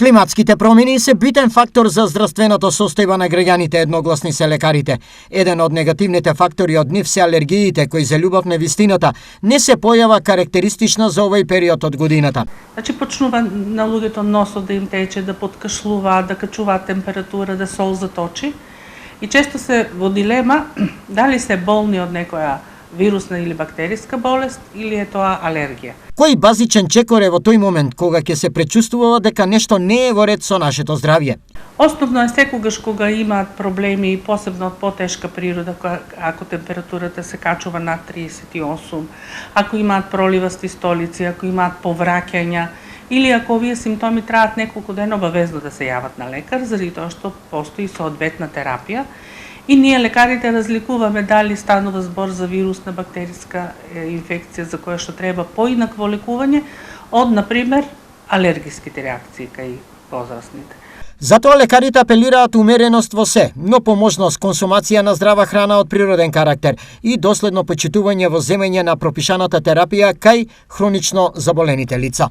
Климатските промени се битен фактор за здравственото состојба на граѓаните, едногласни се лекарите. Еден од негативните фактори од нив се алергиите, кои за љубов на вистината не се појава карактеристична за овој период од годината. Значи почнува на луѓето носот да им тече, да подкашлуваат, да качуваат температура, да солзат очи. И често се во дилема дали се болни од некоја вирусна или бактериска болест или е тоа алергија. Кој базичен чекор е во тој момент кога ќе се пречувствува дека нешто не е во ред со нашето здравје? Основно е секогаш кога имаат проблеми, посебно од потешка природа, ако температурата се качува над 38, ако имаат проливасти столици, ако имаат повраќања, или ако овие симптоми траат неколку дена, обавезно да се јават на лекар, заради тоа што постои соодветна терапија. И ние лекарите разликуваме дали станува збор за вирусна бактериска инфекција за која што треба поинакво лекување од, например, алергиските реакции кај возрастните. Затоа лекарите апелираат умереност во се, но по можност консумација на здрава храна од природен карактер и доследно почитување во земење на пропишаната терапија кај хронично заболените лица.